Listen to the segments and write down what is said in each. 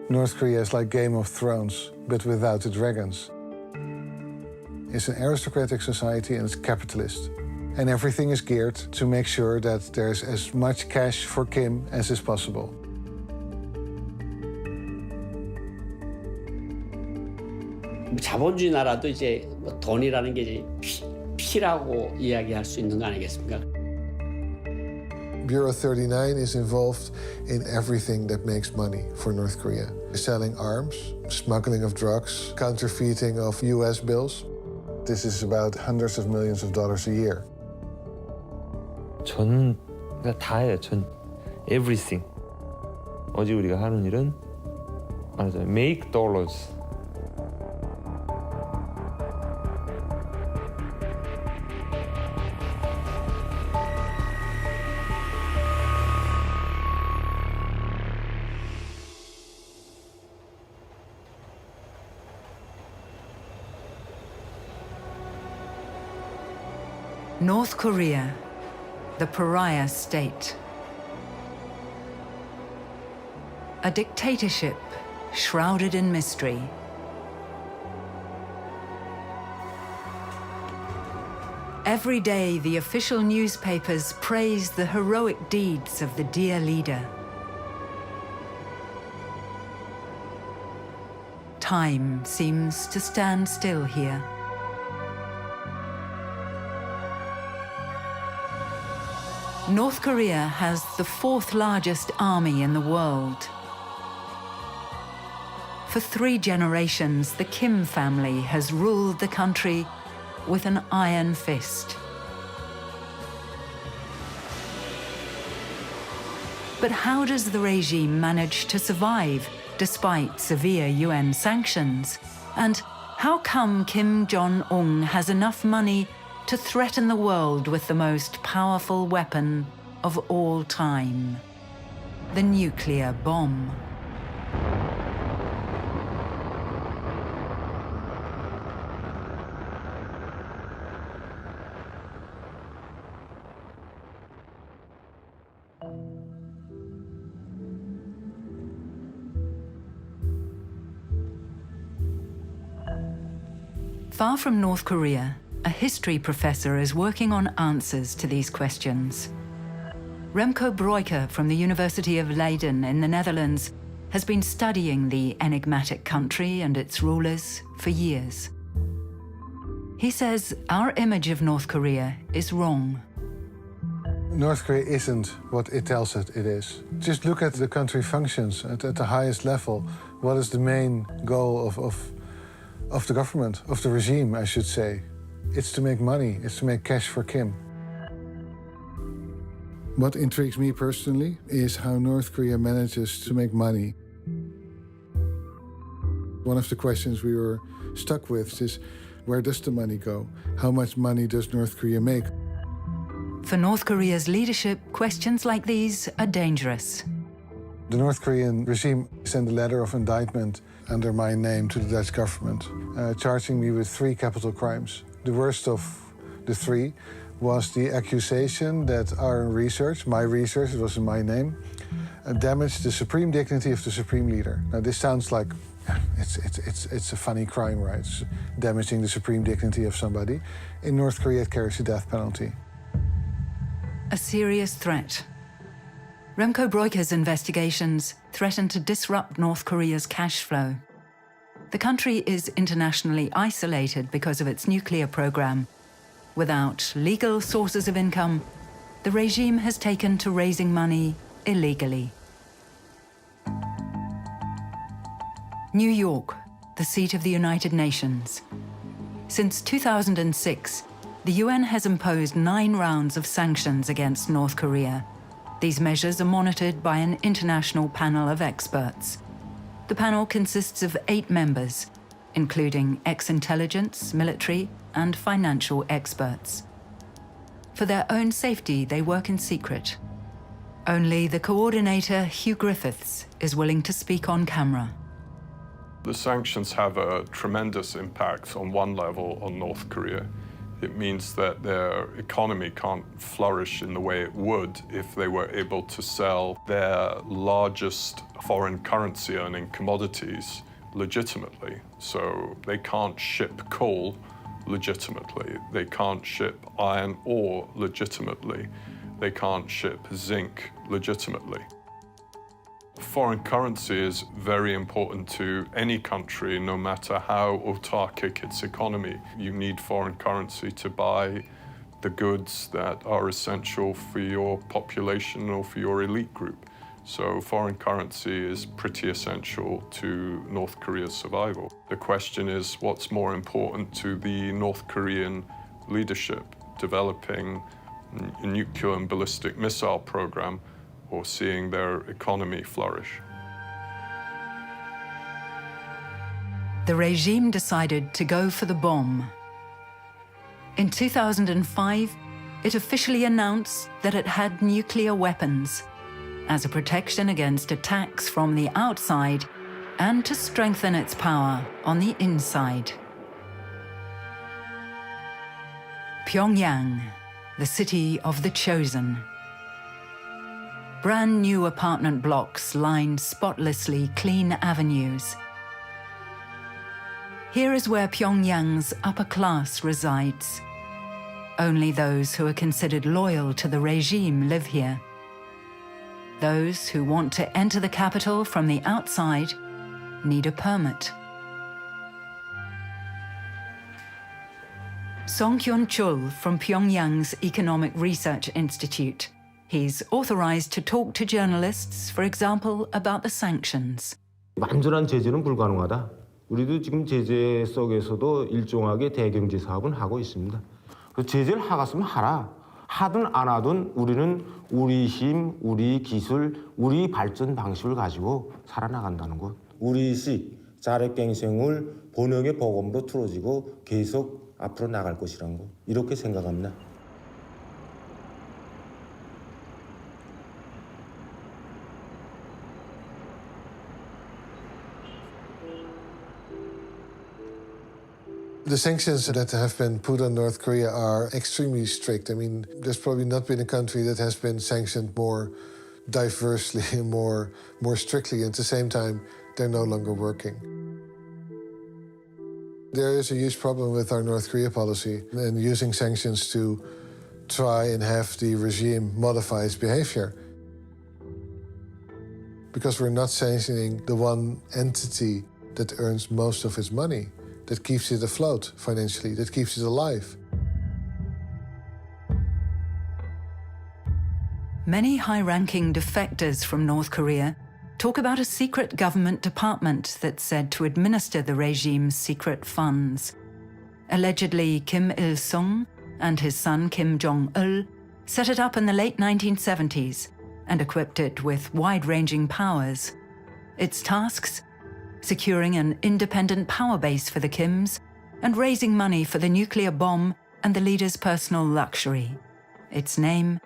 North Korea is like Game of Thrones, but without the dragons. It's an aristocratic society and it's capitalist. And everything is geared to make sure that there's as much cash for Kim as is possible. 자본주의 나라도 이제 돈이라는 게 이제 피라고 이야기할 수 있는 거 아니겠습니까? Bureau 39 is involved in everything that makes money for North Korea. Selling arms, smuggling of drugs, counterfeiting of US bills. This is about hundreds of millions of dollars a year. 전 다 해요. 전 everything. 어제 우리가 하는 일은 말하자면 make dollars. North Korea, the pariah state. A dictatorship shrouded in mystery. Every day, the official newspapers praise the heroic deeds of the dear leader. Time seems to stand still here. North Korea has the fourth largest army in the world. For 3 generations, the Kim family has ruled the country with an iron fist. But how does the regime manage to survive despite severe UN sanctions? And how come Kim Jong-un has enough money to threaten the world with the most powerful weapon of all time, the nuclear bomb? Far from North Korea, a history professor is working on answers to these questions. Remco Breuker from the University of Leiden in the Netherlands has been studying the enigmatic country and its rulers for years. He says our image of North Korea is wrong. North Korea isn't what it tells it is. Just look at the country functions at the highest level. What is the main goal of the government, of the regime, I should say? It's to make money, it's to make cash for Kim. What intrigues me personally is how North Korea manages to make money. One of the questions we were stuck with is, where does the money go? How much money does North Korea make? For North Korea's leadership, questions like these are dangerous. The North Korean regime sent a letter of indictment under my name to the Dutch government, charging me with 3 capital crimes. The worst of the 3 was the accusation that our research, my research, it was in my name, damaged the supreme dignity of the supreme leader. Now this sounds like it's a funny crime, right? It's damaging the supreme dignity of somebody. In North Korea, it carries the death penalty. A serious threat. Remco Breuker's investigations threaten to disrupt North Korea's cash flow. The country is internationally isolated because of its nuclear program. Without legal sources of income, the regime has taken to raising money illegally. New York, the seat of the United Nations. Since 2006, the UN has imposed 9 rounds of sanctions against North Korea. These measures are monitored by an international panel of experts. The panel consists of 8 members, including ex-intelligence, military, and financial experts. For their own safety, they work in secret. Only the coordinator, Hugh Griffiths, is willing to speak on camera. The sanctions have a tremendous impact on one level on North Korea. It means that their economy can't flourish in the way it would if they were able to sell their largest foreign currency earning commodities legitimately. So they can't ship coal legitimately. They can't ship iron ore legitimately. They can't ship zinc legitimately. Foreign currency is very important to any country, no matter how autarkic its economy. You need foreign currency to buy the goods that are essential for your population or for your elite group. So foreign currency is pretty essential to North Korea's survival. The question is, what's more important to the North Korean leadership, developing a nuclear and ballistic missile program or seeing their economy flourish? The regime decided to go for the bomb. In 2005, it officially announced that it had nuclear weapons as a protection against attacks from the outside and to strengthen its power on the inside. Pyongyang, the city of the chosen. Brand new apartment blocks line spotlessly clean avenues. Here is where Pyongyang's upper class resides. Only those who are considered loyal to the regime live here. Those who want to enter the capital from the outside need a permit. Song Kyun-chul from Pyongyang's Economic Research Institute. He's authorized to talk to journalists, for example, about the sanctions. 완전한 제재는 불가능하다. 우리도 지금 제재 속에서도 일종하게 대경제 사업은 하고 있습니다. 그 제재를 하겠으면 하라. 하든 안 하든 우리는 우리 힘, 우리 기술, 우리 발전 방식을 가지고 살아나간다는 것. 우리식 자력갱생을 본영의 보검으로 틀어지고 계속 앞으로 나갈 것이라는 것. 이렇게 생각합니다. The sanctions that have been put on North Korea are extremely strict. I mean, there's probably not been a country that has been sanctioned more diversely and more strictly. At the same time, they're no longer working. There is a huge problem with our North Korea policy and using sanctions to try and have the regime modify its behavior. Because we're not sanctioning the one entity that earns most of its money, that keeps it afloat financially, that keeps it alive. Many high-ranking defectors from North Korea talk about a secret government department that's said to administer the regime's secret funds. Allegedly, Kim Il-sung and his son Kim Jong-il set it up in the late 1970s and equipped it with wide-ranging powers. Its tasks? Securing an independent power base for the Kims and raising money for the nuclear bomb and the leader's personal luxury. Its name,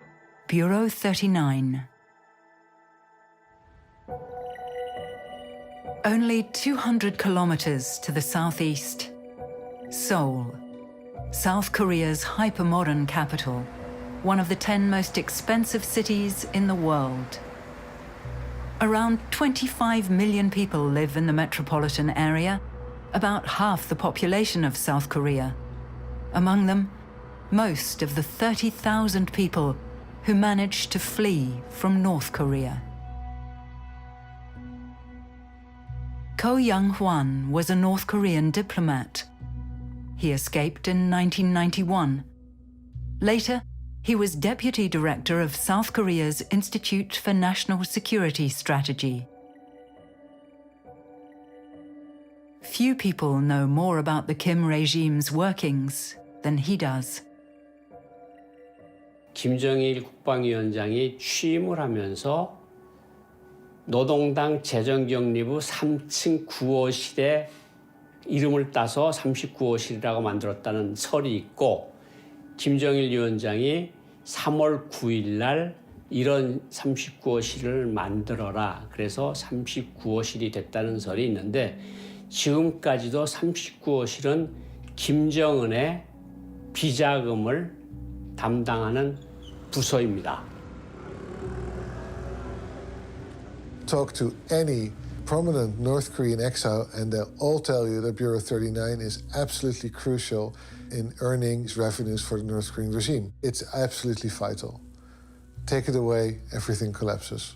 Bureau 39. Only 200 kilometers to the southeast, Seoul, South Korea's hypermodern capital, one of the 10 most expensive cities in the world. Around 25 million people live in the metropolitan area, about half the population of South Korea. Among them, most of the 30,000 people who managed to flee from North Korea. Ko Young-hwan was a North Korean diplomat. He escaped in 1991. Later, he was deputy director of South Korea's Institute for National Security Strategy. Few people know more about the Kim regime's workings than he does. 김정일 국방위원장이 취임을 하면서 노동당 재정경리부 3층 9호실에 이름을 따서 39호실이라고 만들었다는 설이 있고 김정일 위원장이 3월 9일 날 이런 39호실을 만들어라. 그래서 39호실이 됐다는 설이 있는데 지금까지도 39호실은 김정은의 비자금을 담당하는 부서입니다. Talk to any prominent North Korean exile and they'll all tell you that Bureau 39 is absolutely crucial in earnings, revenues for the North Korean regime. It's absolutely vital. Take it away, everything collapses.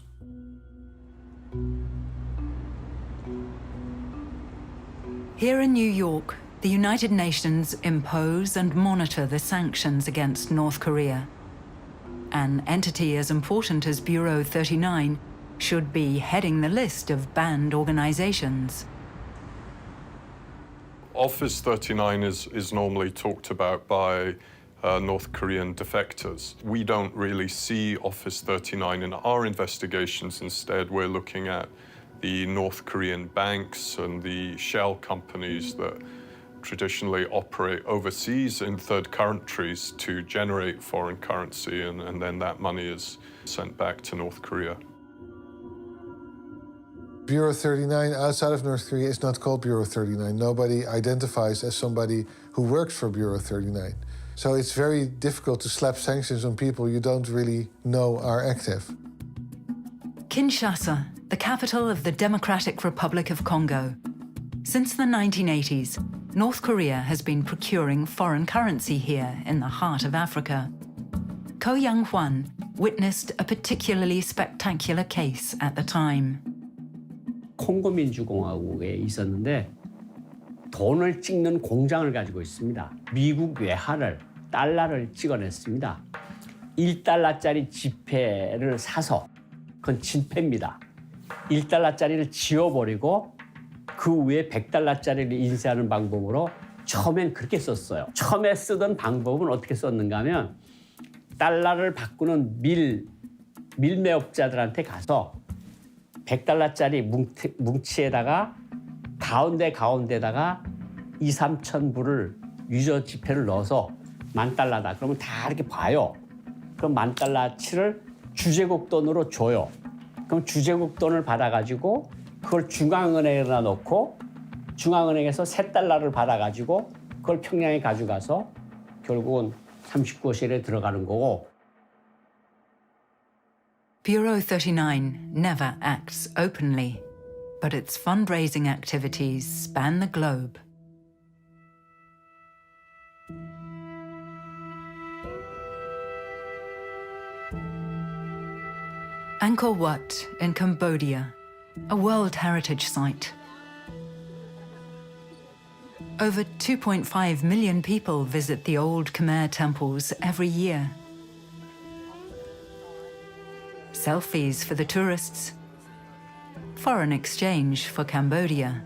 Here in New York, the United Nations impose and monitor the sanctions against North Korea. An entity as important as Bureau 39 should be heading the list of banned organizations. Office 39 is normally talked about by North Korean defectors. We don't really see Office 39 in our investigations. Instead, we're looking at the North Korean banks and the shell companies that traditionally operate overseas in third countries to generate foreign currency, and then that money is sent back to North Korea. Bureau 39 outside of North Korea is not called Bureau 39. Nobody identifies as somebody who works for Bureau 39. So it's very difficult to slap sanctions on people you don't really know are active. Kinshasa, the capital of the Democratic Republic of Congo. Since the 1980s, North Korea has been procuring foreign currency here in the heart of Africa. Ko Young-hwan witnessed a particularly spectacular case at the time. 콩고 민주공화국에 있었는데 돈을 찍는 공장을 가지고 있습니다. 미국 외화를, 달러를 찍어냈습니다. 1달러짜리 지폐를 사서, 그건 진폐입니다. 1달러짜리를 지워버리고 그 위에 100달러짜리를 인쇄하는 방법으로 처음엔 그렇게 썼어요. 처음에 쓰던 방법은 어떻게 썼는가 하면 달러를 바꾸는 밀매업자들한테 가서 100달러짜리 뭉치에다가 가운데다가 2, 3천 불을 유저 지폐를 넣어서 10,000달러다. 그러면 다 이렇게 봐요. 그럼 10,000달러치를 주제국 돈으로 줘요. 그럼 주제국 돈을 받아가지고 그걸 중앙은행에다 넣고 중앙은행에서 3달러를 받아가지고 그걸 평양에 가져가서 결국은 39호실에 들어가는 거고. Bureau 39 never acts openly, but its fundraising activities span the globe. Angkor Wat in Cambodia, a World Heritage Site. Over 2.5 million people visit the old Khmer temples every year. Selfies for the tourists. Foreign exchange for Cambodia.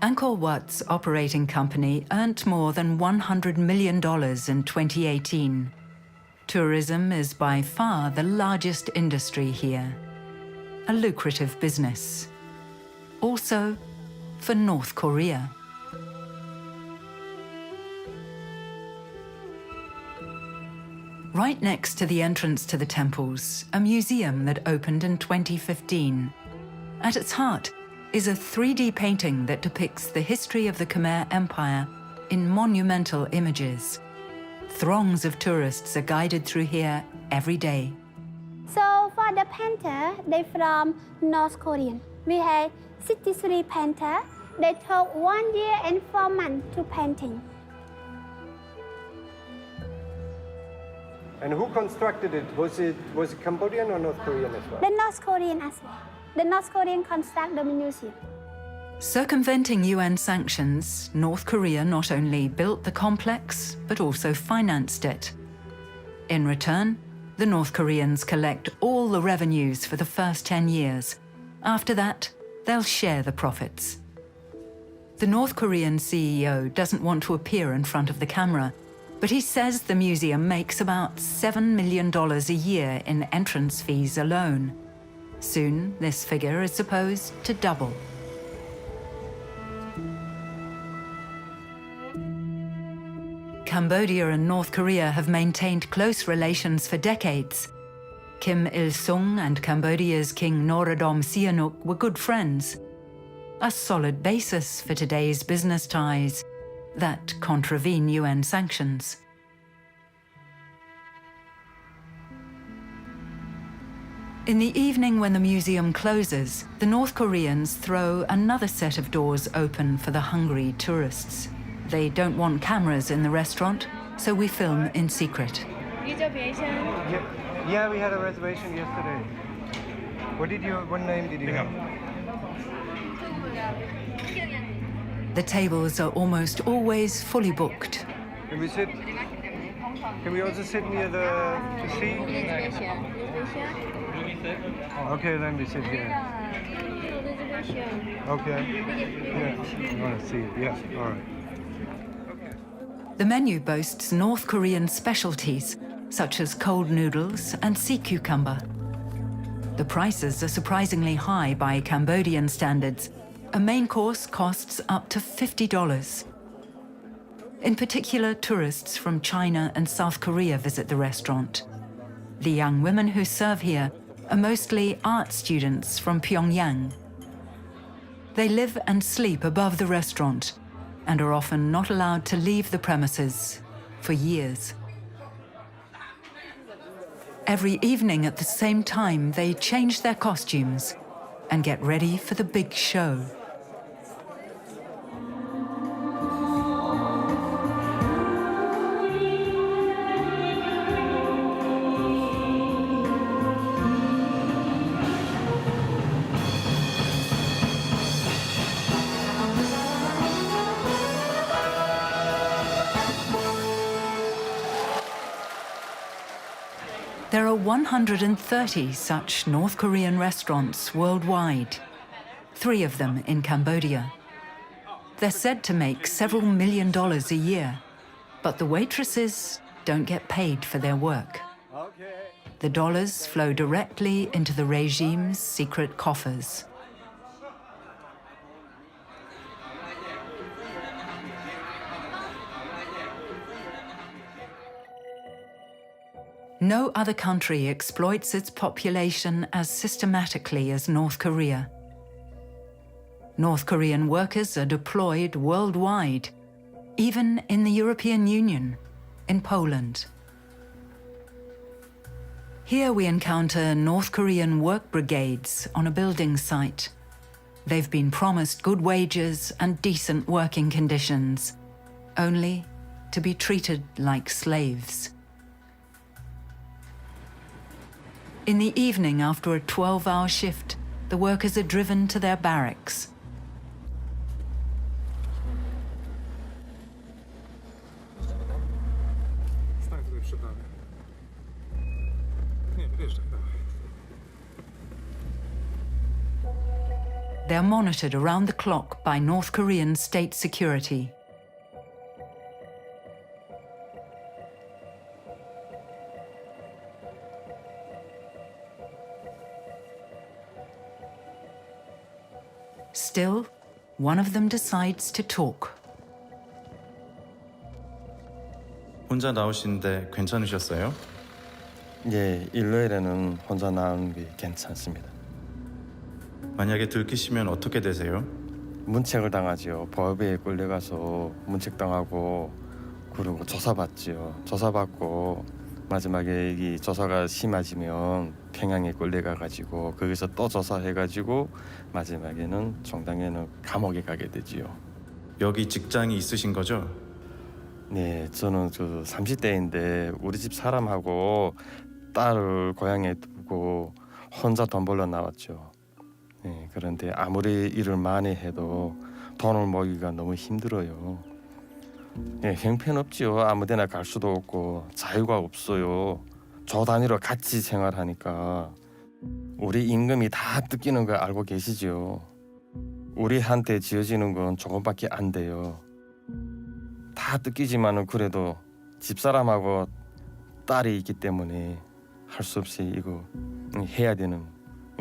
Angkor Wat's operating company earned more than $100 million in 2018. Tourism is by far the largest industry here. A lucrative business. Also for North Korea. Right next to the entrance to the temples, a museum that opened in 2015. At its heart is a 3D painting that depicts the history of the Khmer Empire in monumental images. Throngs of tourists are guided through here every day. So for the painter, they from North Korean. We had 63 painters. They took 1 year and 4 months to painting. And who constructed it? Was it Cambodian or North Korean as well? The North Korean as well. The North Korean construct the museum. Circumventing UN sanctions, North Korea not only built the complex, but also financed it. In return, the North Koreans collect all the revenues for the first 10 years. After that, they'll share the profits. The North Korean CEO doesn't want to appear in front of the camera, but he says the museum makes about $7 million a year in entrance fees alone. Soon, this figure is supposed to double. Cambodia and North Korea have maintained close relations for decades. Kim Il-sung and Cambodia's King Norodom Sihanouk were good friends. A solid basis for today's business ties that contravene UN sanctions. In the evening when the museum closes, the North Koreans throw another set of doors open for the hungry tourists. They don't want cameras in the restaurant, so we film in secret. Yeah, we had a reservation yesterday. What name did you have? The tables are almost always fully booked. Can we sit? Can we also sit near the sea? Okay, then we sit here. Okay. Yeah, I want to see it. Yeah, all right. The menu boasts North Korean specialties, such as cold noodles and sea cucumber. The prices are surprisingly high by Cambodian standards. A main course costs up to $50. In particular, tourists from China and South Korea visit the restaurant. The young women who serve here are mostly art students from Pyongyang. They live and sleep above the restaurant and are often not allowed to leave the premises for years. Every evening at the same time, they change their costumes and get ready for the big show. There are 130 such North Korean restaurants worldwide, 3 of them in Cambodia. They're said to make several $1 million a year, but the waitresses don't get paid for their work. The dollars flow directly into the regime's secret coffers. No other country exploits its population as systematically as North Korea. North Korean workers are deployed worldwide, even in the European Union, in Poland. Here we encounter North Korean work brigades on a building site. They've been promised good wages and decent working conditions, only to be treated like slaves. In the evening, after a 12-hour shift, the workers are driven to their barracks. They're monitored around the clock by North Korean state security. Still, one of them decides to talk. 혼자 나오시는데 괜찮으셨어요? 예, 일요일에는 혼자 나오는 게 괜찮습니다. 만약에 들키시면 어떻게 되세요? 문책을 당하지요. 법에 끌려가서 문책당하고 그리고 조사받지요. 조사받고 마지막에 이 조사가 심해지면 평양에 끌려가가지고 거기서 또 조사해가지고 마지막에는 종당에는 감옥에 가게 되지요. 여기 직장이 있으신 거죠? 네, 저는 30대인데 우리 집 사람하고 딸을 고향에 두고 혼자 돈 벌러 나왔죠. 네, 그런데 아무리 일을 많이 해도 돈을 모으기가 너무 힘들어요. 네, 형편없지요. 아무데나 갈 수도 없고 자유가 없어요. 조 단위로 같이 생활하니까 우리 임금이 다 뜯기는 거 알고 계시죠? 우리한테 지어지는 건 조금밖에 안 돼요. 다 뜯기지만은 그래도 집사람하고 딸이 있기 때문에 할 수 없이 이거 해야 되는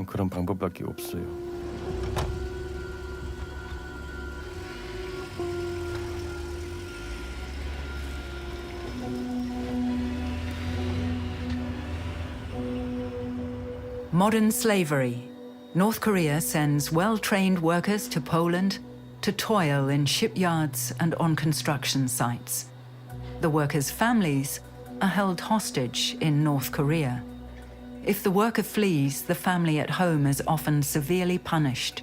그런 방법밖에 없어요. Modern slavery. North Korea sends well-trained workers to Poland to toil in shipyards and on construction sites. The workers' families are held hostage in North Korea. If the worker flees, the family at home is often severely punished.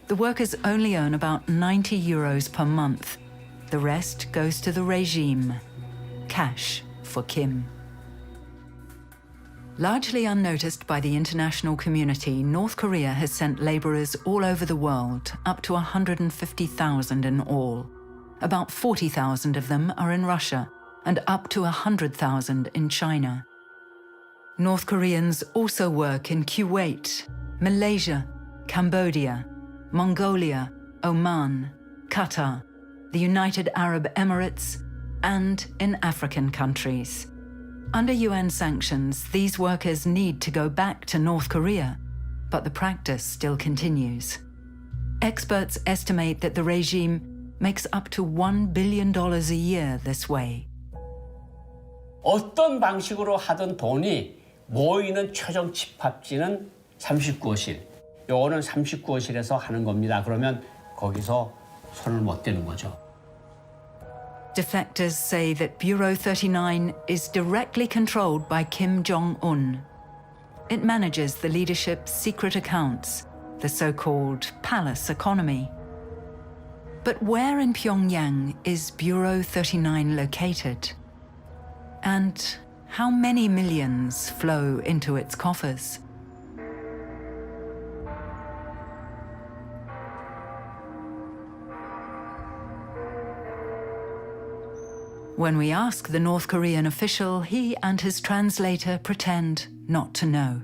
The workers only earn about 90 euros per month. The rest goes to the regime. Cash for Kim. Largely unnoticed by the international community, North Korea has sent laborers all over the world, up to 150,000 in all. About 40,000 of them are in Russia, and up to 100,000 in China. North Koreans also work in Kuwait, Malaysia, Cambodia, Mongolia, Oman, Qatar, the United Arab Emirates, and in African countries. Under UN sanctions, these workers need to go back to North Korea, but the practice still continues. Experts estimate that the regime makes up to $1 billion a year this way. 어떤 방식으로 하던 돈이 모이는 최종 집합지는 39호실. 요거는 39호실에서 하는 겁니다. 그러면 거기서 손을 못 대는 거죠. Defectors say that Bureau 39 is directly controlled by Kim Jong-un. It manages the leadership's secret accounts, the so-called palace economy. But where in Pyongyang is Bureau 39 located? And how many millions flow into its coffers? When we ask the North Korean official, he and his translator pretend not to know.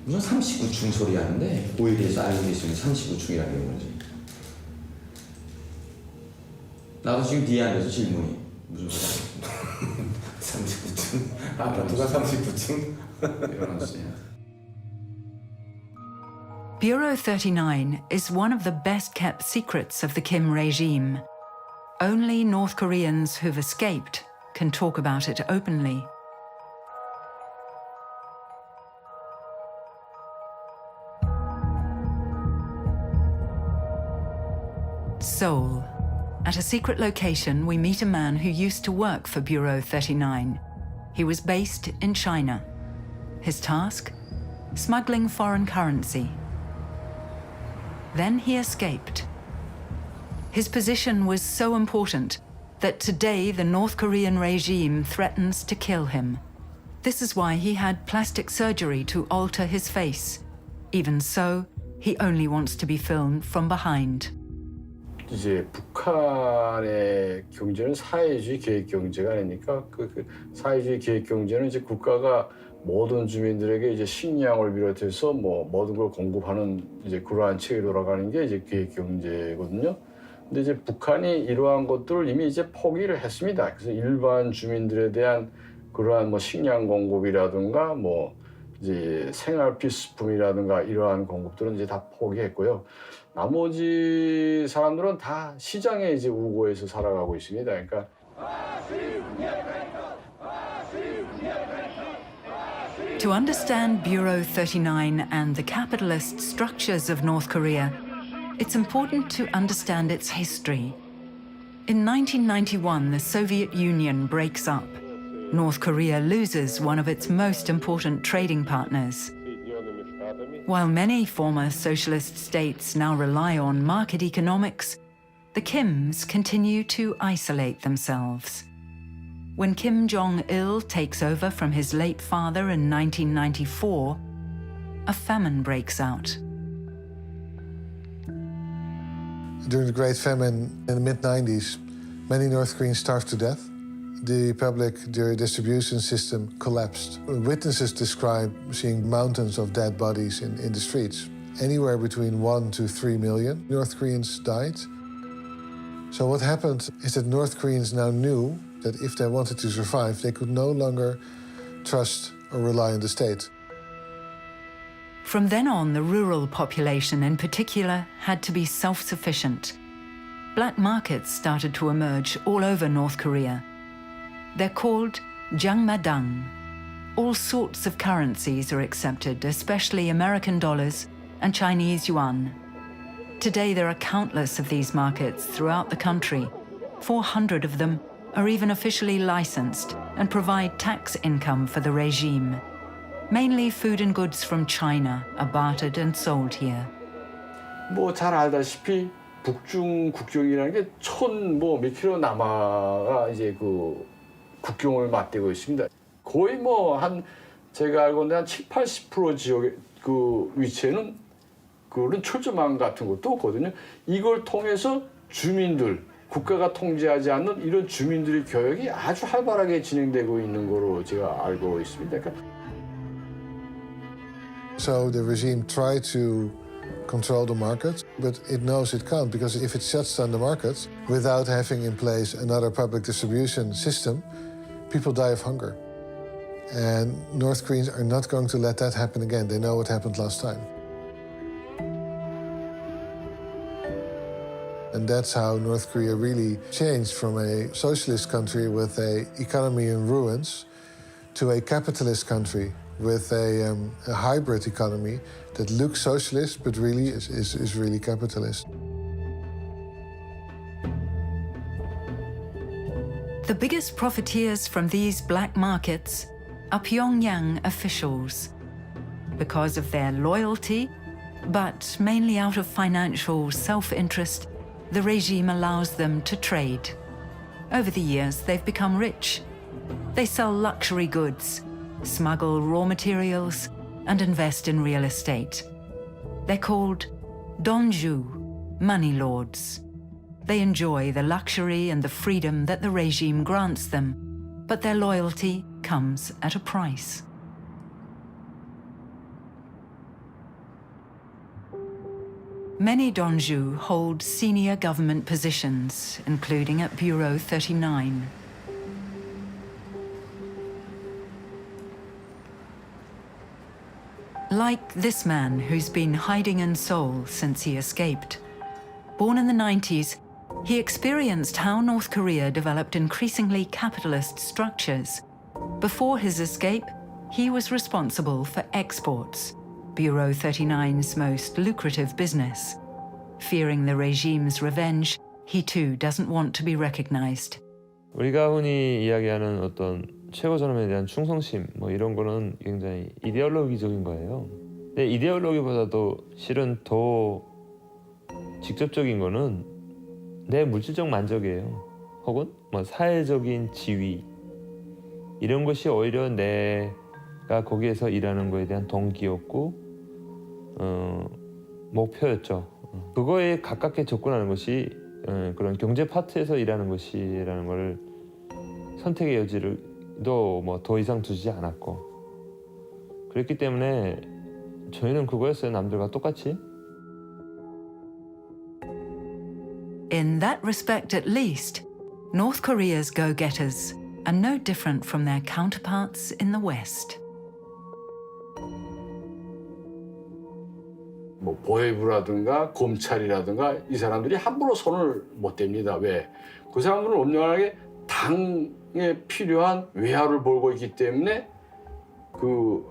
무슨 39층 소리 하는데 오일에서 알고 계시는 39층이라는 거지. 나도 지금 뒤에 앉아서 질문이 무슨 소리야? 39층? 아파트가 39층? Bureau 39 is one of the best-kept secrets of the Kim regime. Only North Koreans who've escaped can talk about it openly. Seoul. At a secret location, we meet a man who used to work for Bureau 39. He was based in China. His task? Smuggling foreign currency. Then he escaped. His position was so important that today the North Korean regime threatens to kill him. This is why he had plastic surgery to alter his face. Even so, he only wants to be filmed from behind. 이제 북한의 경제는 사회주의 계획 경제가 아니니까 그 사회주의 계획 경제는 이제 국가가 모든 주민들에게 이제 식량을 비롯해서 뭐 모든 걸 공급하는 이제 그러한 체계 돌아가는 게 이제 계획 경제거든요. 근데 이제 북한이 이러한 것들을 이미 이제 포기를 했습니다. 그래서 일반 주민들에 대한 그러한 뭐 식량 공급이라든가 뭐 이제 생활 필수품이라든가 이러한 공급들은 이제 다 포기했고요. 나머지 사람들은 다 시장에 이제 우고해서 살아가고 있습니다. 그러니까 To understand Bureau 39 and the capitalist structures of North Korea, it's important to understand its history. In 1991, the Soviet Union breaks up. North Korea loses one of its most important trading partners. While many former socialist states now rely on market economics, the Kims continue to isolate themselves. When Kim Jong-il takes over from his late father in 1994, a famine breaks out. During the Great Famine in the mid-90s, many North Koreans starved to death. The public distribution system collapsed. Witnesses describe seeing mountains of dead bodies in the streets. Anywhere between 1 to 3 million North Koreans died. So what happened is that North Koreans now knew that if they wanted to survive, they could no longer trust or rely on the state. From then on, the rural population in particular had to be self-sufficient. Black markets started to emerge all over North Korea. They're called jangmadang. All sorts of currencies are accepted, especially American dollars and Chinese yuan. Today there are countless of these markets throughout the country. 400 of them are even officially licensed and provide tax income for the regime. Mainly food and goods from China are bartered and sold here. 뭐 잘 알다시피 북중 국경이라는 게 몇 킬로 남아가 이제 그 국경을 맞대고 있습니다. 거의 뭐 제가 알고는 한 70-80% 지역의 그 위치에는 그런 철조망 같은 것도 없거든요. 이걸 통해서 주민들, 국가가 통제하지 않는 이런 주민들의 교역이 아주 활발하게 진행되고 있는 거로 제가 알고 있습니다. So the regime tried to control the market, but it knows it can't, because if it shuts down the market without having in place another public distribution system, people die of hunger. And North Koreans are not going to let that happen again. They know what happened last time. And that's how North Korea really changed from a socialist country with an economy in ruins to a capitalist country with a hybrid economy that looks socialist but really is really capitalist. The biggest profiteers from these black markets are Pyongyang officials. Because of their loyalty, but mainly out of financial self-interest, the regime allows them to trade. Over the years, they've become rich. They sell luxury goods, smuggle raw materials, and invest in real estate. They're called donju, money lords. They enjoy the luxury and the freedom that the regime grants them, but their loyalty comes at a price. Many donju hold senior government positions, including at Bureau 39. Like this man who's been hiding in Seoul since he escaped. Born in the 90s, he experienced how North Korea developed increasingly capitalist structures. Before his escape, he was responsible for exports, Bureau 39's most lucrative business. Fearing the regime's revenge, he too doesn't want to be recognized. 우리가 흔히 이야기하는 어떤 최고 존엄에 대한 충성심 이런 거는 굉장히 이데올로기적인 거예요. 근데 이데올로기보다도 실은 더 직접적인 거는 내 물질적 만족이에요. 혹은 사회적인 지위 이런 것이 오히려 내가 거기에서 일하는 거에 대한 동기였고 목표였죠. 그거에 가깝게 접근하는 것이 그런 경제 파트에서 일하는 것이라는 걸 선택의 여지를 더 이상 두지 않았고 그랬기 때문에 저희는 그거였어요. 남들과 똑같이. In that respect at least, North Korea's go-getters are no different from their counterparts in the West. 보회부라든가 검찰이라든가 이 사람들이 함부로 손을 못 댑니다. 왜? 그 사람들은 엄연하게 당에 필요한 외화를 벌고 있기 때문에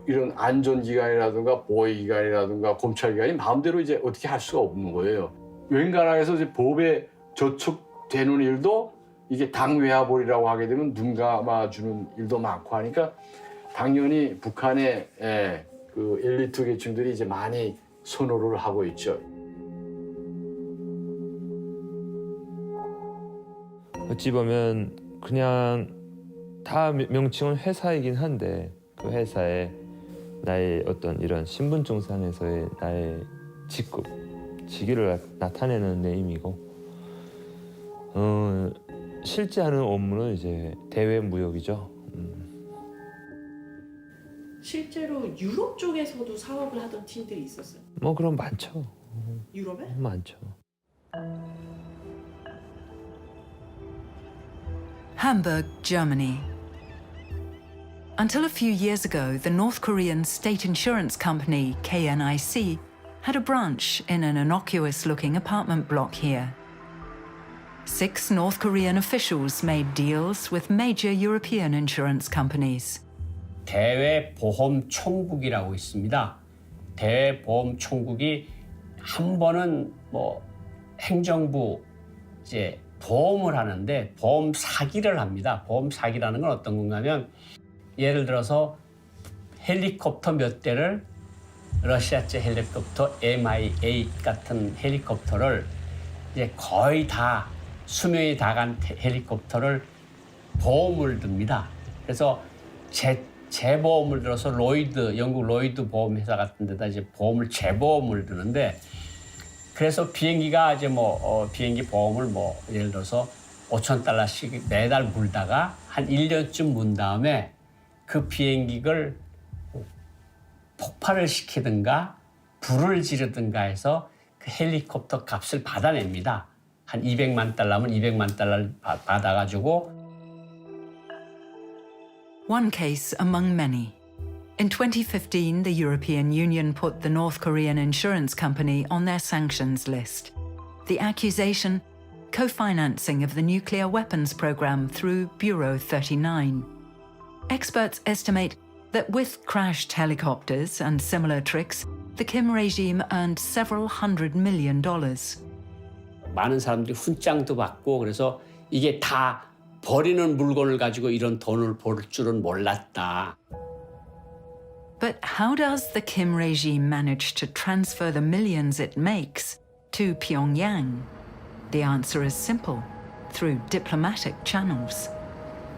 이런 안전기관이라든가 보호기관이라든가 검찰기관이 마음대로 이제 어떻게 할 수가 없는 거예요. 웬간하게서 이제 법에 저촉되는 일도 이게 당외화벌이라고 하게 되면 눈 감아주는 일도 많고 하니까 당연히 북한의 그 엘리트 계층들이 이제 많이 선호를 하고 있죠. 어찌 보면 그냥 다 명칭은 회사이긴 한데 그 회사에 나의 어떤 이런 신분증상에서의 나의 직급, 직위를 나타내는 네임이고 실제 하는 업무는 이제 대외 무역이죠. 실제로 유럽 쪽에서도 사업을 하던 팀들이 있었어요. 그럼 많죠. 유럽에? 많죠. Hamburg, Germany. Until a few years ago, the North Korean state insurance company KNIC had a branch in an innocuous-looking apartment block here. 6 North Korean officials made deals with major European insurance companies. 대외보험총국이라고 있습니다. 대외보험총국이 한 번은 행정부 이제 보험을 하는데 보험 사기를 합니다. 보험 사기라는 건 어떤 건가면 예를 들어서 헬리콥터 몇 대를 러시아제 헬리콥터 MI8 같은 헬리콥터를 이제 거의 다 수명이 다간 헬리콥터를 보험을 듭니다. 그래서 재보험을 들어서 영국 로이드 보험회사 같은 데다 이제 재보험을 드는데 그래서 비행기가 이제 비행기 보험을 예를 들어서 $5,000씩 매달 물다가 한 1년쯤 문 다음에 그 비행기를 폭발을 시키든가 불을 지르든가 해서 그 헬리콥터 값을 받아냅니다. 한 $200만 200만 달러를 받아가지고. One case among many. In 2015, the European Union put the North Korean insurance company on their sanctions list. The accusation: co-financing of the nuclear weapons program through Bureau 39. Experts estimate that with crashed helicopters and similar tricks, the Kim regime earned several $100 million. 많은 사람들이 훈장도 받고 그래서 이게 다 버리는 물건을 가지고 이런 돈을 벌 줄은 몰랐다. But how does the Kim regime manage to transfer the millions it makes to Pyongyang? The answer is simple: through diplomatic channels.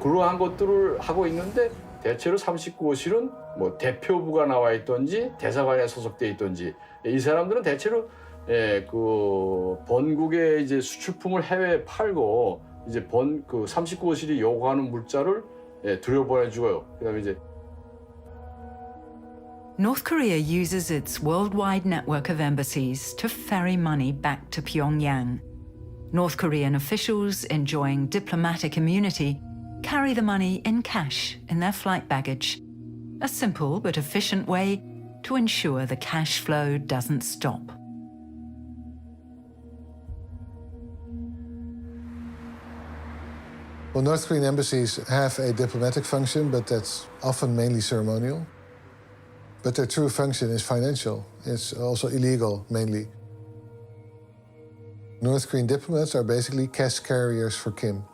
그러한 것들을 하고 있는데 대체로 39호실은 대표부가 나와 있든지 대사관에 소속돼 있든지 이 사람들은 대체로 그 본국의 이제 수출품을 해외에 팔고 이제 그 39호실이 요구하는 물자를 들여보내주고요. 그다음에 이제 North Korea uses its worldwide network of embassies to ferry money back to Pyongyang. North Korean officials enjoying diplomatic immunity carry the money in cash in their flight baggage. A simple but efficient way to ensure the cash flow doesn't stop. Well, North Korean embassies have a diplomatic function, but that's often mainly ceremonial. But their true function is financial. It's also illegal, mainly. North Korean diplomats are basically cash carriers for Kim.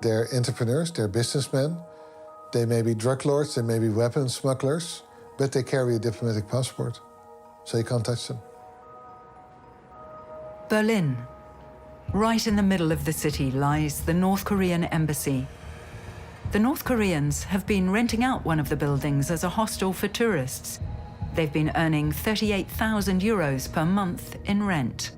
They're entrepreneurs, they're businessmen. They may be drug lords, they may be weapons smugglers, but they carry a diplomatic passport, so you can't touch them. Berlin. Right in the middle of the city lies the North Korean embassy. The North Koreans have been renting out one of the buildings as a hostel for tourists. They've been earning 38,000 euros per month in rent.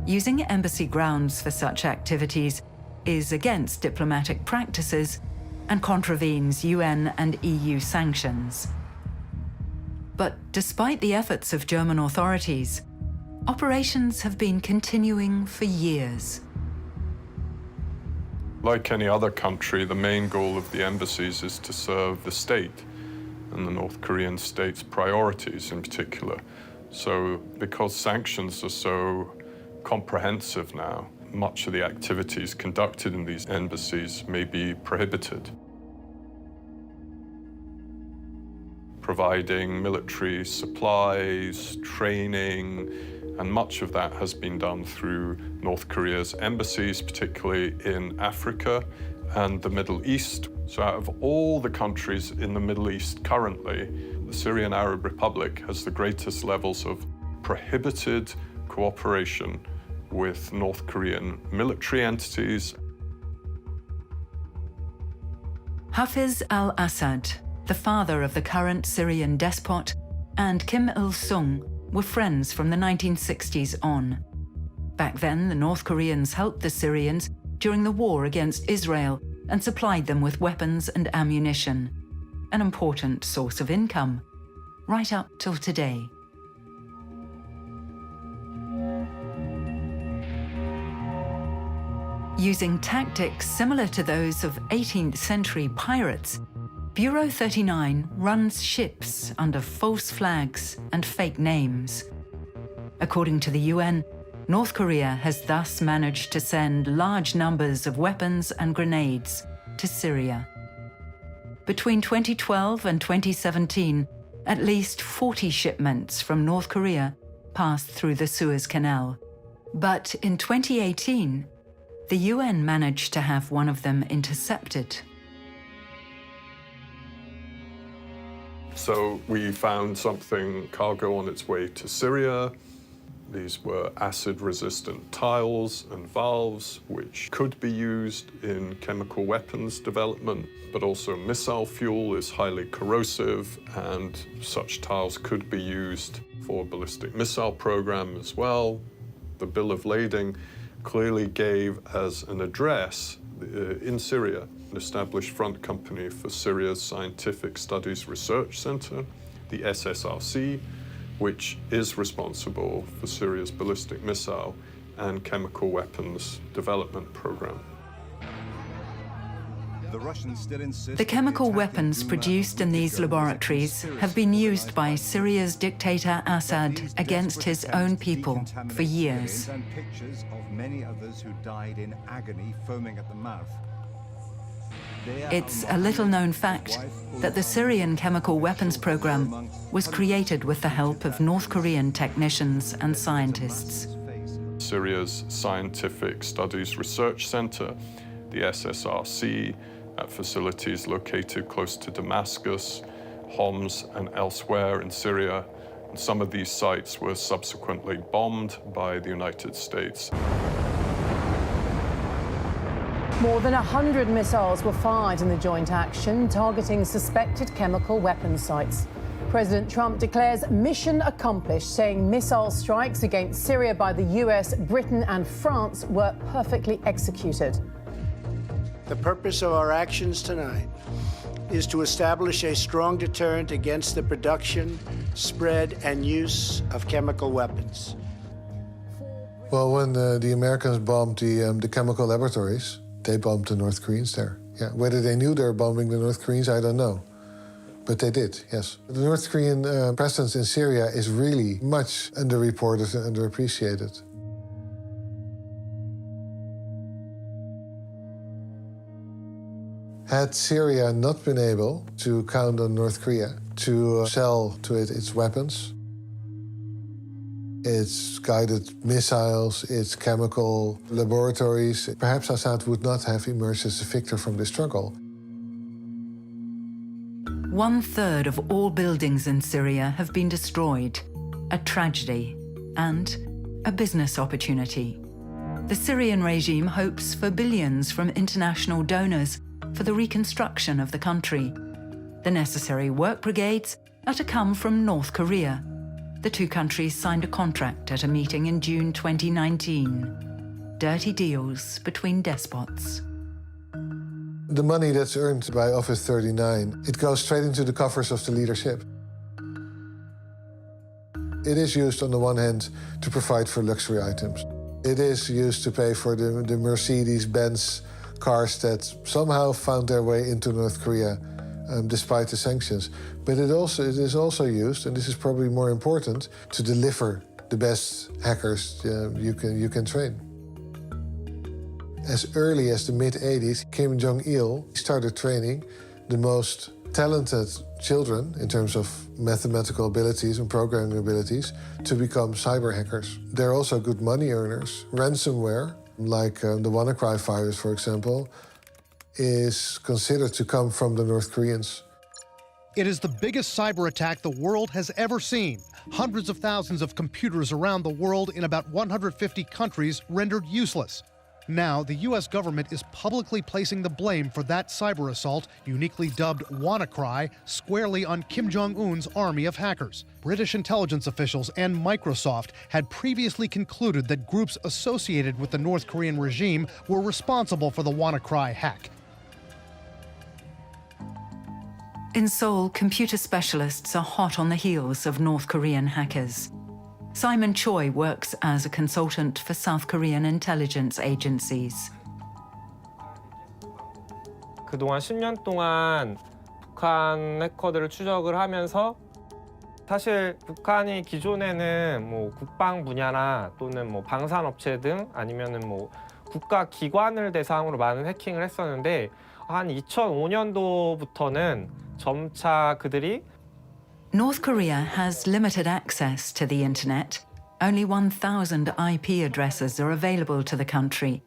Using embassy grounds for such activities is against diplomatic practices and contravenes UN and EU sanctions. But despite the efforts of German authorities, operations have been continuing for years. Like any other country, the main goal of the embassies is to serve the state and the North Korean state's priorities in particular. So because sanctions are so comprehensive now, much of the activities conducted in these embassies may be prohibited. Providing military supplies, training, and much of that has been done through North Korea's embassies, particularly in Africa and the Middle East. So out of all the countries in the Middle East currently, the Syrian Arab Republic has the greatest levels of prohibited cooperation with North Korean military entities. Hafiz al-Assad, the father of the current Syrian despot, and Kim Il-sung were friends from the 1960s on. Back then, the North Koreans helped the Syrians during the war against Israel and supplied them with weapons and ammunition, an important source of income, right up till today. Using tactics similar to those of 18th century pirates, Bureau 39 runs ships under false flags and fake names. According to the UN, North Korea has thus managed to send large numbers of weapons and grenades to Syria. Between 2012 and 2017, at least 40 shipments from North Korea passed through the Suez Canal. But in 2018, the UN managed to have one of them intercepted. So we found something cargo on its way to Syria. These were acid-resistant tiles and valves, which could be used in chemical weapons development, but also missile fuel is highly corrosive, and such tiles could be used for ballistic missile program as well. The bill of lading clearly gave as an address in Syria an established front company for Syria's Scientific Studies Research Center, the SSRC, which is responsible for Syria's ballistic missile and chemical weapons development program. The chemical weapons produced in these laboratories have been used by Syria's dictator Assad against his own people for years. It's a little-known fact that the Syrian chemical weapons program was created with the help of North Korean technicians and scientists. Syria's Scientific Studies Research Center, the SSRC, at facilities located close to Damascus, Homs, and elsewhere in Syria. And some of these sites were subsequently bombed by the United States. More than 100 missiles were fired in the joint action, targeting suspected chemical weapons sites. President Trump declares mission accomplished, saying missile strikes against Syria by the US, Britain, and France were perfectly executed. The purpose of our actions tonight is to establish a strong deterrent against the production, spread, and use of chemical weapons. Well, when the Americans bombed the chemical laboratories, they bombed the North Koreans there. Yeah, whether they knew they were bombing the North Koreans, I don't know. But they did, yes. The North Korean presence in Syria is really much underreported and underappreciated. Had Syria not been able to count on North Korea to sell to it its weapons, its guided missiles, its chemical laboratories, perhaps Assad would not have emerged as a victor from this struggle. 1/3 of all buildings in Syria have been destroyed, a tragedy and a business opportunity. The Syrian regime hopes for billions from international donors for the reconstruction of the country. The necessary work brigades are to come from North Korea. The two countries signed a contract at a meeting in June 2019. Dirty deals between despots. The money that's earned by Office 39, it goes straight into the coffers of the leadership. It is used on the one hand to provide for luxury items. It is used to pay for the Mercedes-Benz cars that somehow found their way into North Korea despite the sanctions. But it is also used, and this is probably more important, to deliver the best hackers you can train. As early as the mid-80s, Kim Jong-il started training the most talented children in terms of mathematical abilities and programming abilities to become cyber hackers. They're also good money earners. Ransomware, like the WannaCry virus, for example, is considered to come from the North Koreans. It is the biggest cyber attack the world has ever seen. Hundreds of thousands of computers around the world in about 150 countries rendered useless. Now, the U.S. government is publicly placing the blame for that cyber assault, uniquely dubbed WannaCry, squarely on Kim Jong-un's army of hackers. British intelligence officials and Microsoft had previously concluded that groups associated with the North Korean regime were responsible for the WannaCry hack. In Seoul, computer specialists are hot on the heels of North Korean hackers. Simon Choi works as a consultant for South Korean intelligence agencies. 그동안 10년 동안 북한 해커들을 추적을 하면서 사실 북한이 기존에는 뭐 국방 분야나 또는 뭐 방산업체 등 아니면은 뭐 국가 기관을 대상으로 많은 해킹을 했었는데 한 2005년도부터는 점차 그들이 North Korea has limited access to the internet. Only 1,000 IP addresses are available to the country.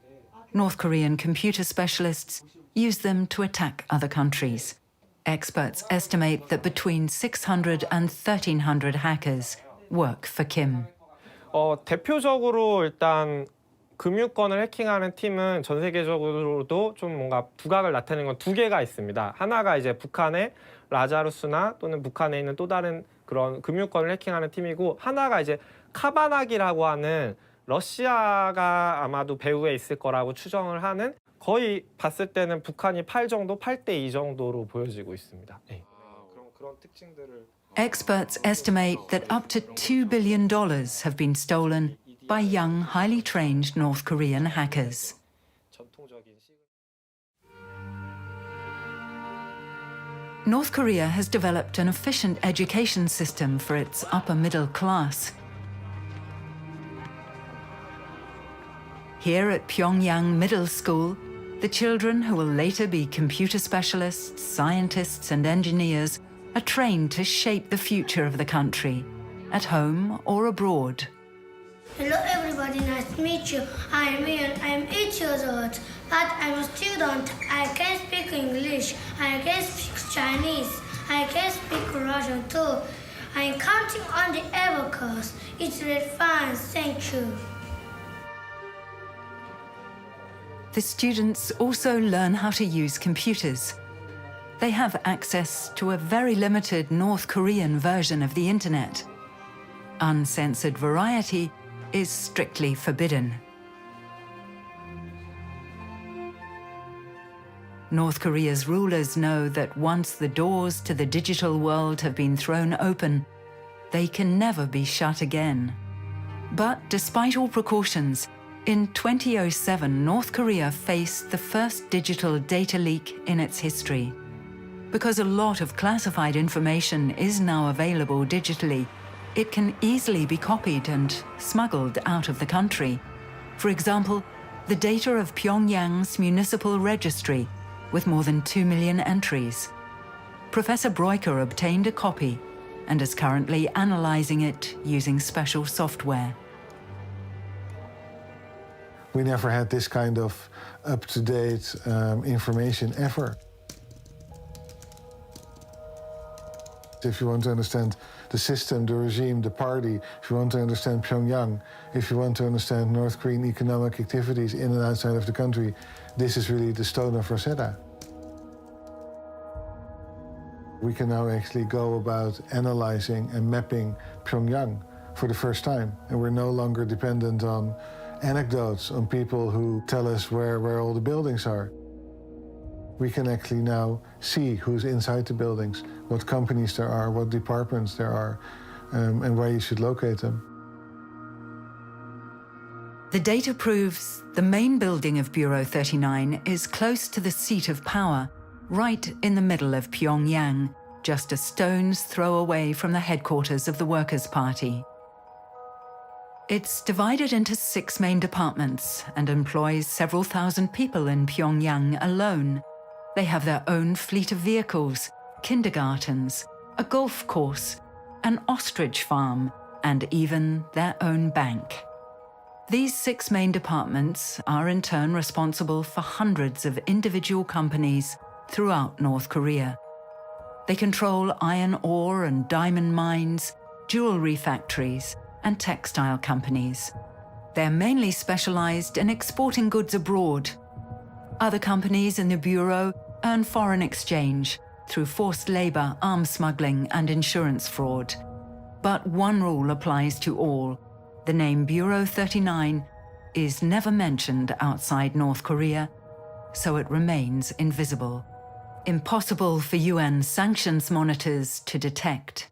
North Korean computer specialists use them to attack other countries. Experts estimate that between 600 and 1,300 hackers work for Kim. 대표적으로 일단 금융권을 해킹하는 팀은 전 세계적으로도 좀 뭔가 두각을 나타내는 건 두 개가 있습니다. 하나가 이제 북한의 라자루스나 또는 북한에 있는 또 다른 그런 금융권을 해킹하는 팀이고, 하나가 이제 카바나기라고 하는 러시아가 아마도 배후에 있을 거라고 추정을 하는, 거의 봤을 때는 북한이 8대 2 정도로 보여지고 있습니다. 네. 그런 특징들을 Experts estimate that up to $2 billion have been stolen by young, highly trained North Korean hackers. North Korea has developed an efficient education system for its upper middle class. Here at Pyongyang Middle School, the children who will later be computer specialists, scientists, and engineers are trained to shape the future of the country, at home or abroad. Hello everybody, nice to meet you. I am Ian, I am 8 years old, but I'm a student. I can speak English, I can speak Chinese, I can speak Russian too. I am counting on the abacus. It's really fun, thank you. The students also learn how to use computers. They have access to a very limited North Korean version of the internet. Uncensored variety is strictly forbidden. North Korea's rulers know that once the doors to the digital world have been thrown open, they can never be shut again. But despite all precautions, in 2007, North Korea faced the first digital data leak in its history. Because a lot of classified information is now available digitally, it can easily be copied and smuggled out of the country. For example, the data of Pyongyang's municipal registry, with more than 2 million entries. Professor Breuker obtained a copy and is currently analyzing it using special software. We never had this kind of up-to-date information ever. If you want to understand the system, the regime, the party, if you want to understand Pyongyang, if you want to understand North Korean economic activities in and outside of the country, this is really the stone of Rosetta. We can now actually go about analyzing and mapping Pyongyang for the first time, and we're no longer dependent on anecdotes, on people who tell us where all the buildings are. We can actually now see who's inside the buildings, what companies there are, what departments there are, and where you should locate them. The data proves the main building of Bureau 39 is close to the seat of power, right in the middle of Pyongyang, just a stone's throw away from the headquarters of the Workers' Party. It's divided into 6 main departments and employs several thousand people in Pyongyang alone. They have their own fleet of vehicles, kindergartens, a golf course, an ostrich farm, and even their own bank. These 6 main departments are in turn responsible for hundreds of individual companies throughout North Korea. They control iron ore and diamond mines, jewelry factories, and textile companies. They're mainly specialized in exporting goods abroad. Other companies in the Bureau earn foreign exchange through forced labor, arms smuggling, and insurance fraud. But one rule applies to all. The name Bureau 39 is never mentioned outside North Korea, so it remains invisible. Impossible for UN sanctions monitors to detect.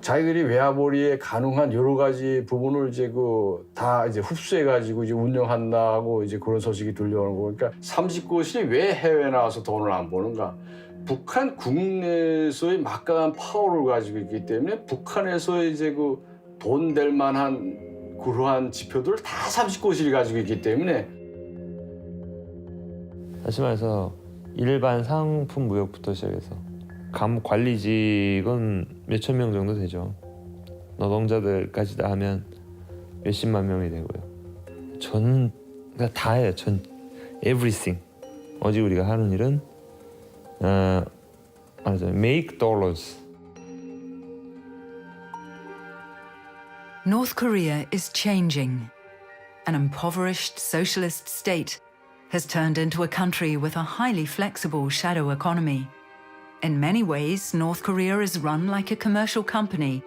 자기들이 외화벌이에 가능한 여러 가지 부분을 이제 다 이제 흡수해 가지고 이제 운영한다고 이제 그런 소식이 들려오는 거. 그러니까 39실이 왜 해외에 나와서 돈을 안 버는가? 북한 국내에서의 막강한 파워를 가지고 있기 때문에 북한에서 이제 돈 될 만한 그러한 지표들을 다 39실이 가지고 있기 때문에. 다시 말해서 일반 상품 무역부터 시작해서 관리직은 몇천 명 정도 되죠. 노동자들까지 다 하면 몇십만 명이 되고요. 전 그러니까 다 해요. 전 everything. 오직 우리가 하는 일은 make dollars. North Korea is changing. An impoverished socialist state has turned into a country with a highly flexible shadow economy. In many ways, North Korea is run like a commercial company.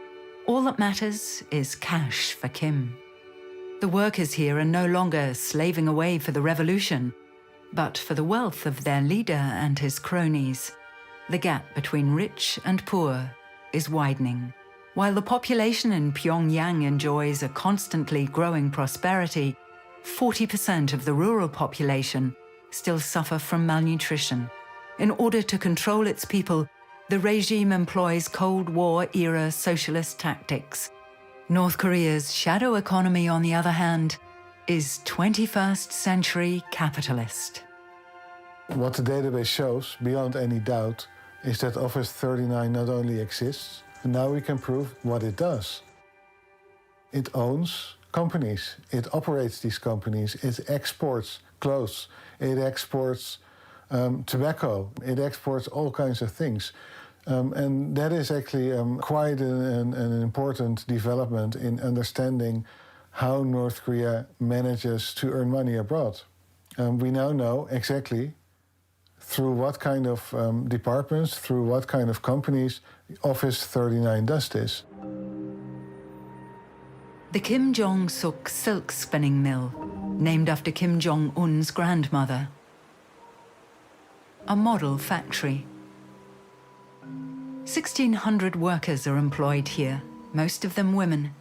All that matters is cash for Kim. The workers here are no longer slaving away for the revolution, but for the wealth of their leader and his cronies. The gap between rich and poor is widening. While the population in Pyongyang enjoys a constantly growing prosperity, 40% of the rural population still suffer from malnutrition. In order to control its people, the regime employs Cold War-era socialist tactics. North Korea's shadow economy, on the other hand, is 21st century capitalist. What the database shows, beyond any doubt, is that Office 39 not only exists, and now we can prove what it does. It owns companies, it operates these companies, it exports clothes, it exports tobacco, it exports all kinds of things. And that is actually quite an important development in understanding how North Korea manages to earn money abroad. We now know exactly through what kind of departments, through what kind of companies Office 39 does this. The Kim Jong-suk silk spinning mill, named after Kim Jong-un's grandmother. A model factory. 1,600 workers are employed here, most of them women.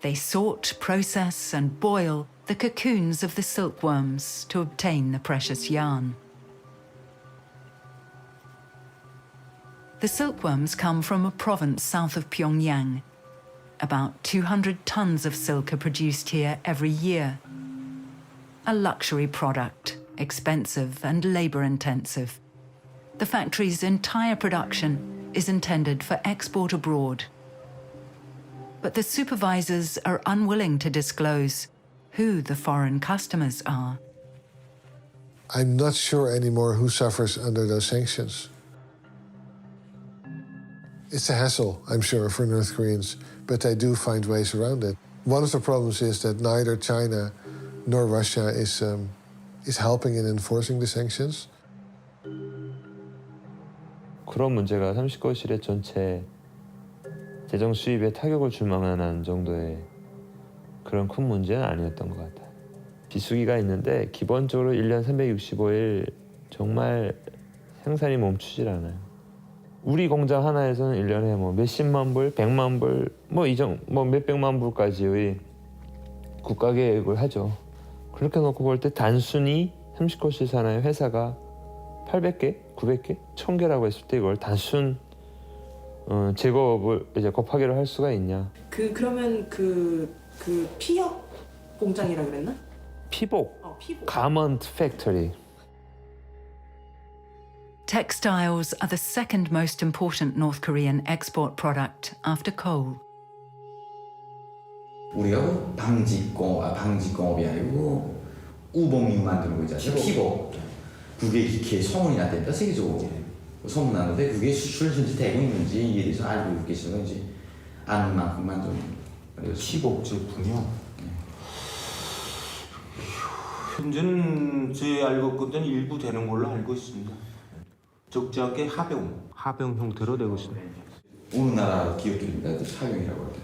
They sort, process, and boil the cocoons of the silkworms to obtain the precious yarn. The silkworms come from a province south of Pyongyang. About 200 tons of silk are produced here every year. A luxury product, expensive and labor-intensive. The factory's entire production is intended for export abroad. But the supervisors are unwilling to disclose who the foreign customers are. I'm not sure anymore who suffers under those sanctions. It's a hassle, I'm sure, for North Koreans, but they do find ways around it. One of the problems is that neither China nor Russia is helping in enforcing the sanctions. 그런 문제가 39실의 전체 재정 수입에 타격을 줄 만한 정도의 그런 큰 문제는 아니었던 것 같아요. 비수기가 있는데 기본적으로 1년 365일 정말 생산이 멈추질 않아요. 우리 공장 하나에서는 1년에 뭐 몇십만 불, 100만 불, 뭐 몇백만 불까지의 국가 계획을 하죠. 그렇게 놓고 볼 때 단순히 39실 산하의 회사가 800개, 900개, 1000개라고 했을 때 이걸 단순 제거업을 이제 곱하기로 할 수가 있냐? 그러면 그 피혁 공장이라 그랬나? 피복. Garment factory. Textiles are the second most important North Korean export product after coal. 우리가 방직공업이 아니고 우복류 만드는 거 있잖아요. 피복. 그게 이렇게 소문이 났답니다. 세계적으로 소문 났는데 그게 수출 현지 되고 있는지 이에 대해서 알고 계시는 건지 아는 만큼만 좀. 피복 제품이요. 현재는 제 알고 있거든 일부 되는 걸로 알고 있습니다. 적자게 하병 형태로 되고 있습니다. 어느 나라 기업들입니까? 하병이라고 할때.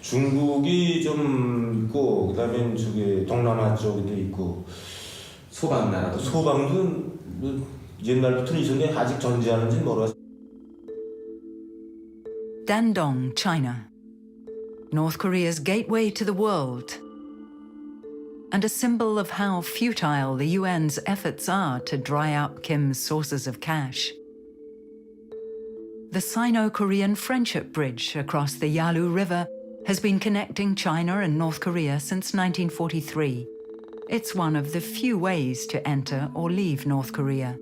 중국이 좀 있고 그다음에 저기 동남아 쪽에도 있고 소방 나라도 소방도 옛날부터 있었는데 아직 존재하는지 모르겠어요. Dandong, China. North Korea's gateway to the world. And a symbol of how futile the UN's efforts are to dry up Kim's sources of cash. The Sino-Korean Friendship Bridge across the Yalu River has been connecting China and North Korea since 1943. It's one of the few ways to enter or leave North Korea.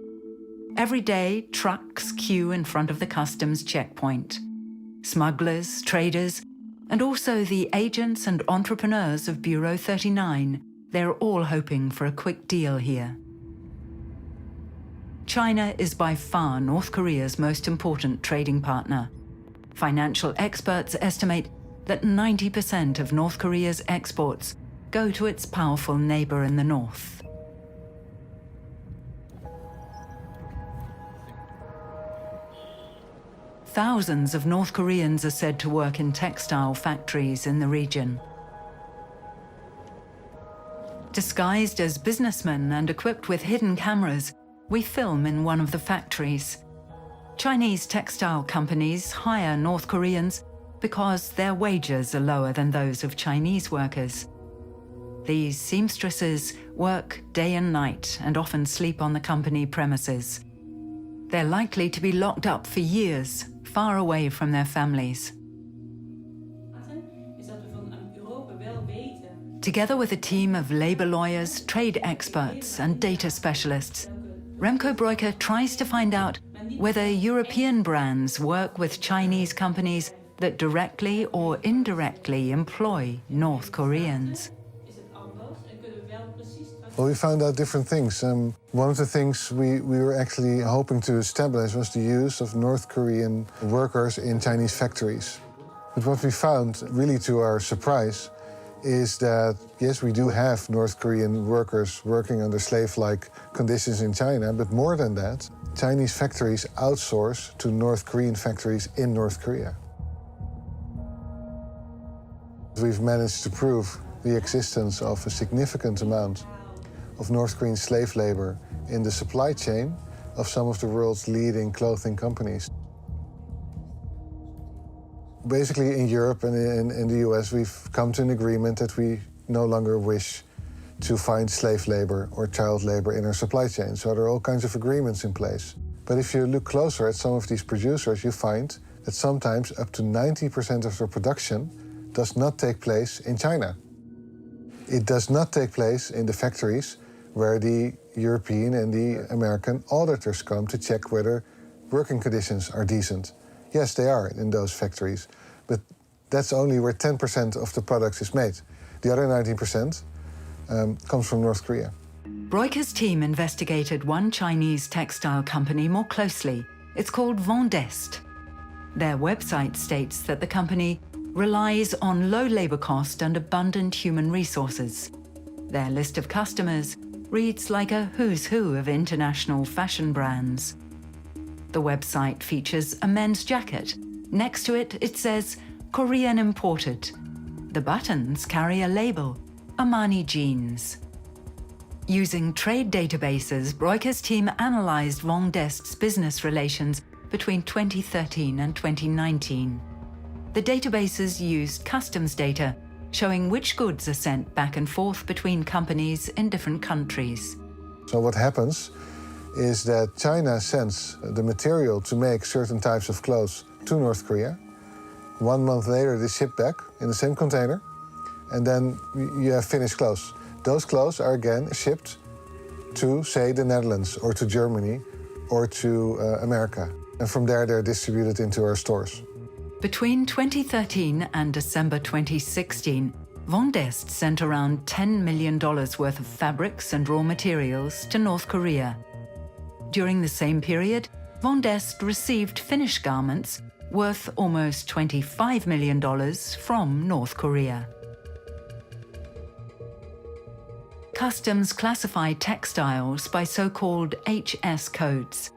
Every day, trucks queue in front of the customs checkpoint. Smugglers, traders, and also the agents and entrepreneurs of Bureau 39. They're all hoping for a quick deal here. China is by far North Korea's most important trading partner. Financial experts estimate that 90% of North Korea's exports go to its powerful neighbor in the north. Thousands of North Koreans are said to work in textile factories in the region. Disguised as businessmen and equipped with hidden cameras, we film in one of the factories. Chinese textile companies hire North Koreans because their wages are lower than those of Chinese workers. These seamstresses work day and night and often sleep on the company premises. They're likely to be locked up for years, far away from their families. Together with a team of labor lawyers, trade experts, and data specialists, Remco Breuker tries to find out whether European brands work with Chinese companies that directly or indirectly employ North Koreans. Well, we found out different things. One of the things we were actually hoping to establish was the use of North Korean workers in Chinese factories. But what we found, really to our surprise, is that, yes, we do have North Korean workers working under slave-like conditions in China, but more than that, Chinese factories outsource to North Korean factories in North Korea. We've managed to prove the existence of a significant amount of North Korean slave labor in the supply chain of some of the world's leading clothing companies. Basically, in Europe and in the US, we've come to an agreement that we no longer wish to find slave labor or child labor in our supply chain. So there are all kinds of agreements in place. But if you look closer at some of these producers, you find that sometimes up to 90% of their production does not take place in China. It does not take place in the factories where the European and the American auditors come to check whether working conditions are decent. Yes, they are in those factories, but that's only where 10% of the product is made. The other 90% comes from North Korea. Breuker's team investigated one Chinese textile company more closely. It's called Vendeste. Their website states that the company relies on low labor cost and abundant human resources. Their list of customers reads like a who's who of international fashion brands. The website features a men's jacket. Next to it, it says Korean imported. The buttons carry a label, Armani Jeans. Using trade databases, Breuker's team analyzed Vendeste's business relations between 2013 and 2019. The databases used customs data showing which goods are sent back and forth between companies in different countries. So what happens is that China sends the material to make certain types of clothes to North Korea. 1 month later, they ship back in the same container, and then you have finished clothes. Those clothes are again shipped to, say, the Netherlands or to Germany or to America. And from there, they're distributed into our stores. Between 2013 and December 2016, Vendeste sent around $10 million worth of fabrics and raw materials to North Korea. During the same period, Vendeste received finished garments worth almost $25 million from North Korea. Customs classify textiles by so-called HS codes.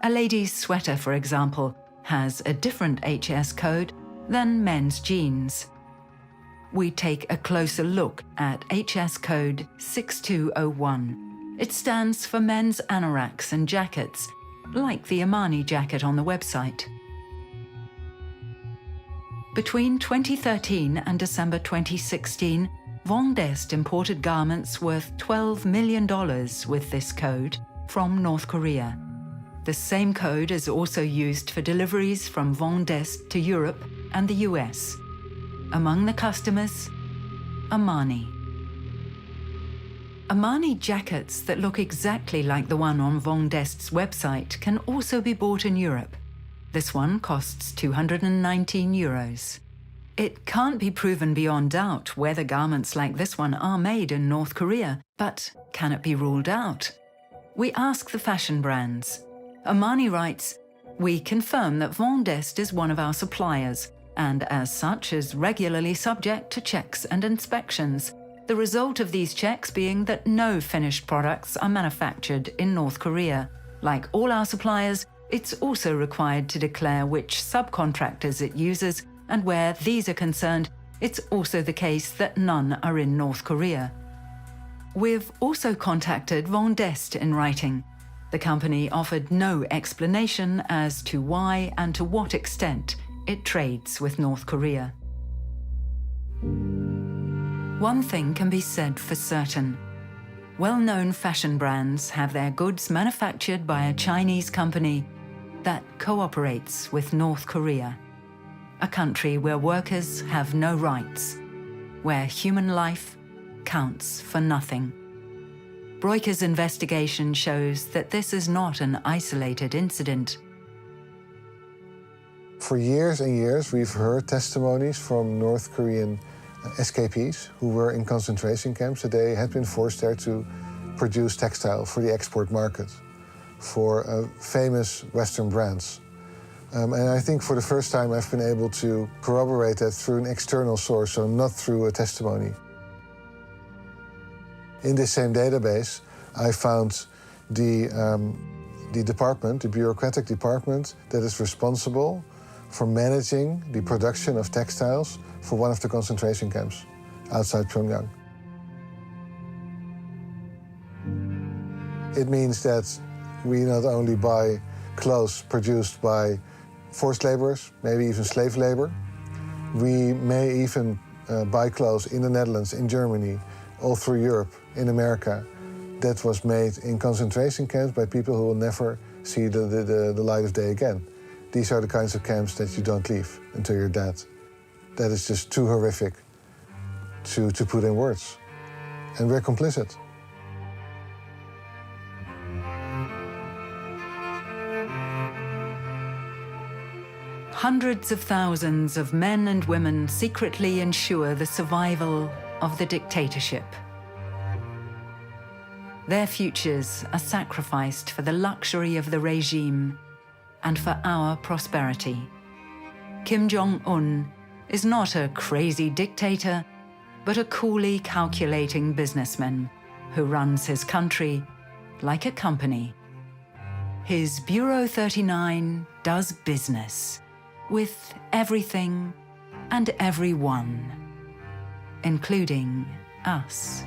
A lady's sweater, for example, has a different HS code than men's jeans. We take a closer look at HS code 6201. It stands for men's anoraks and jackets, like the Armani jacket on the website. Between 2013 and December 2016, Vendeste imported garments worth $12 million with this code from North Korea. The same code is also used for deliveries from Vendeste to Europe and the US. Among the customers, Armani. Armani jackets that look exactly like the one on Vendeste's website can also be bought in Europe. This one costs €219. It can't be proven beyond doubt whether garments like this one are made in North Korea, but can it be ruled out? We ask the fashion brands. Armani writes, "We confirm that Vendeste is one of our suppliers, and as such is regularly subject to checks and inspections. The result of these checks being that no finished products are manufactured in North Korea. Like all our suppliers, it's also required to declare which subcontractors it uses, and where these are concerned, it's also the case that none are in North Korea." We've also contacted Vendeste in writing. The company offered no explanation as to why and to what extent it trades with North Korea. One thing can be said for certain. Well-known fashion brands have their goods manufactured by a Chinese company that cooperates with North Korea, a country where workers have no rights, where human life counts for nothing. Broika's investigation shows that this is not an isolated incident. For years and years, we've heard testimonies from North Korean escapees who were in concentration camps that they had been forced there to produce textile for the export market, for famous Western brands. And I think for the first time I've been able to corroborate that through an external source, so not through a testimony. In this same database, I found the department, the bureaucratic department that is responsible for managing the production of textiles for one of the concentration camps outside Pyongyang. It means that we not only buy clothes produced by forced laborers, maybe even slave labor, we may even buy clothes in the Netherlands, in Germany, all through Europe, in America, that was made in concentration camps by people who will never see the light of day again. These are the kinds of camps that you don't leave until you're dead. That is just too horrific to put in words. And we're complicit. Hundreds of thousands of men and women secretly ensure the survival of the dictatorship. Their futures are sacrificed for the luxury of the regime and for our prosperity. Kim Jong-un is not a crazy dictator, but a coolly calculating businessman who runs his country like a company. His Bureau 39 does business with everything and everyone, including us.